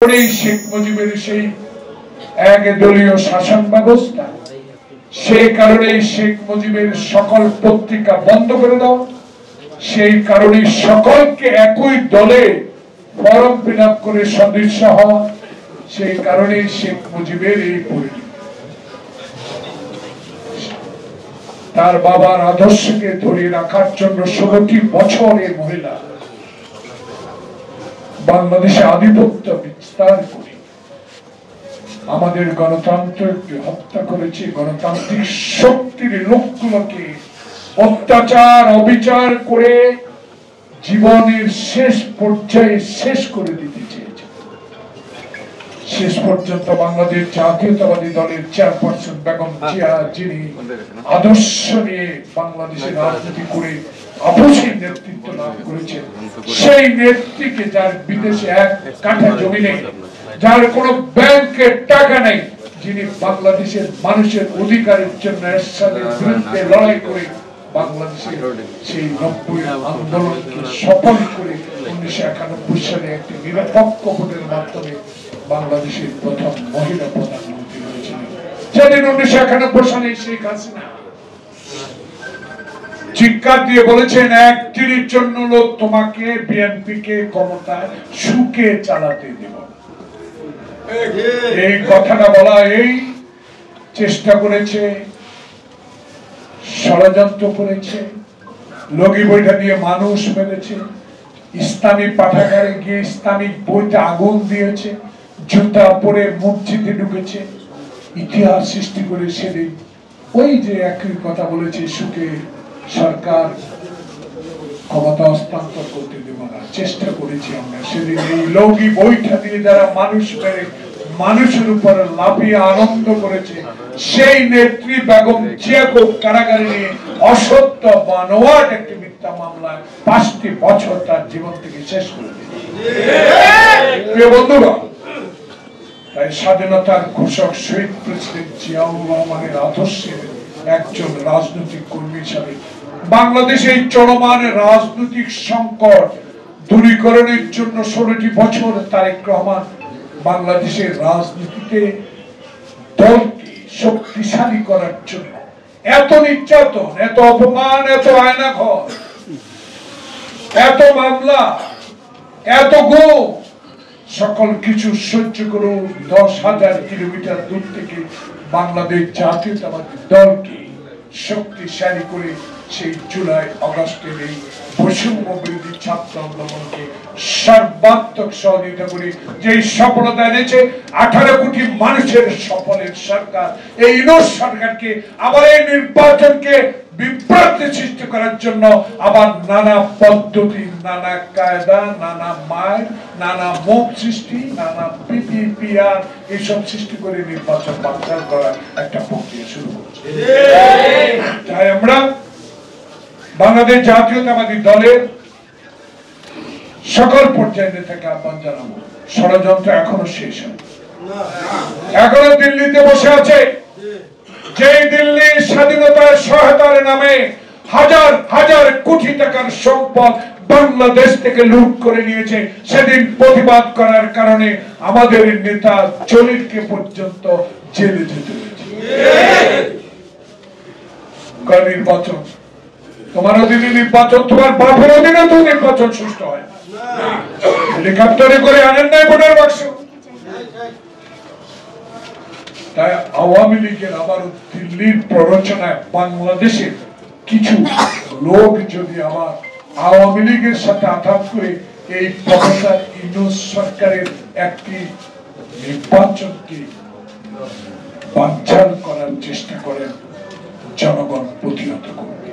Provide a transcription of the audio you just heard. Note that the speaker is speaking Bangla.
শেখ মুজিবের সেই একদলীয় শাসন ব্যবস্থা, সেই কারণে শেখ মুজিবের সকল পত্রিকা বন্ধ করে দাও, সেই কারণে সকলকে একই দলে ফরম ফিল আপ করে সদস্য হওয়া, সেই কারণে শেখ মুজিবের এই পরিণতি। তার বাবার আদর্শকে ধরে রাখার জন্য 16টি বছরের মহিলা বাংলাদেশে আধিপত্য বিস্তার করে আমাদের গণতন্ত্রকে হত্যা করেছে, গণতান্ত্রিক শক্তির লোকগুলোকে অত্যাচার অবিচার করে জীবনের শেষ পর্যায়ে শেষ করে দিতে চেয়েছে। শেষ পর্যন্ত বাংলাদেশ জাতীয়তাবাদী দলের চেয়ারপারসন বেগম জিয়া, যিনি আদর্শ নিয়ে বাংলাদেশের রাজনীতি করে অবশ্যই নেতৃত্ব লাভ করেছেন, সেই নেত্রীকে, যার বিদেশে এক কাঠা জমি নেই, যার কোনো ব্যাংকের টাকা নেই, যিনি বাংলাদেশের মানুষের অধিকারের জন্য এরশাদের বিরুদ্ধে লড়াই করে বাংলাদেশের সেই 90 আন্দোলনকে সফল করে 1991 সালে একটি নিরপেক্ষ ভোটের মাধ্যমে বাংলাদেশের প্রথম মহিলা প্রধানমন্ত্রী হয়েছিলেন, যেদিন 1991 সালে শেখ হাসিনা চিৎকার দিয়ে বলেছেন, একটির জন্য লোক তোমাকে বিএনপি কে ক্ষমতায় সুখে চালাতে দেব। এই কথাটা বলা, এই চেষ্টা করেছে, ষড়যন্ত্র করেছে, লগি বইটা দিয়ে মানুষ মেরেছে, ইসলামী পাঠাগারে গিয়ে ইসলামিক বইতে আগুন দিয়েছে, জুতা পরে মসজিদে ঢুকেছে, ইতিহাস সৃষ্টি করে সেদিন ওই যে একই কথা বলেছে, সুখে সরকার ক্ষমতা হস্তান্তর করতে দেব না, চেষ্টা করেছি আমরা। সেদিন এই লগি বইটা দিয়ে যারা মানুষ মেরে মানুষের উপর লাফিয়ে আনন্দ করেছে, সেই নেত্রী বেগম জিয়াকে কারাগারে নিয়ে অসত্য বানোয়াট একটি মিথ্যা মামলায় 5টি বছর তার জীবন থেকে শেষ করে দিয়েছে। বন্ধুরা, তাই স্বাধীনতার ঘোষক শহীদ প্রেসিডেন্ট জিয়াউর রহমানের আদর্শের একজন রাজনৈতিক কর্মী হিসাবে বাংলাদেশে চলমান রাজনৈতিক সংকট দূরীকরণের জন্য 16টি বছর তারেক রহমান বাংলাদেশের রাজনীতিতে দলকে শক্তিশালী করার জন্য এত নির্যাতন, এত অপমান, এত আয়নাঘর, এত মামলা, এত গুম, সকল কিছু সহ্য করে 10,000 কিলোমিটার দূর থেকে বাংলাদেশ জাতীয়তাবাদী দলকে শক্তিশালী করে সেই জুলাই আগস্টের এই বৈষম্য বিরোধী ছাত্র আন্দোলনকে সর্বাত্মক সহযোগিতা করে যে সফলতা এনেছে, 18 কোটি মানুষের সফলের সরকার, এই ইউনূস সরকারকে আবার এই নির্বাচনকে বিভ্রান্তি সৃষ্টি করার জন্য আবার নানা পদ্ধতি, নানা কায়দা, নানা মায়ের, নানা মুখ সৃষ্টি, নানা পিপিআর এইসব সৃষ্টি করে নির্বাচন বানচাল করার একটা প্রক্রিয়া শুরু করছে। তাই আমরা বাংলাদেশ জাতীয়তাবাদী দলের সকল পর্যায়ের নেতাকে আহ্বান জানাবো, ষড়যন্ত্র এখনো শেষ হয়, এখনো দিল্লিতে বসে আছে, যে দিল্লি স্বাধীনতার সহায়তার নামে হাজার হাজার কোটি টাকার সম্পদ বাংলাদেশ থেকে লুট করে নিয়েছে। সেদিন প্রতিবাদ করার কারণে আমাদের নেতা জলিলকে পর্যন্ত জেলে যেতে হয়েছে। নির্বাচন, তোমার অধীনে নির্বাচন, তোমার বাপের অধীনে তো নির্বাচন সুষ্ঠু হয়, হেলিকপ্টারে করে আনেন নাই ভোটার বাক্স। তাই আওয়ামী লীগের আবার দিল্লির প্ররোচনায় বাংলাদেশের কিছু লোক যদি আবার আওয়ামী লীগের সাথে আঘাত করে এই প্রফেসর ইউনূস সরকারের একটি নির্বাচনকে বানচাল করার চেষ্টা করেন, জনগণ প্রতিহত করবে।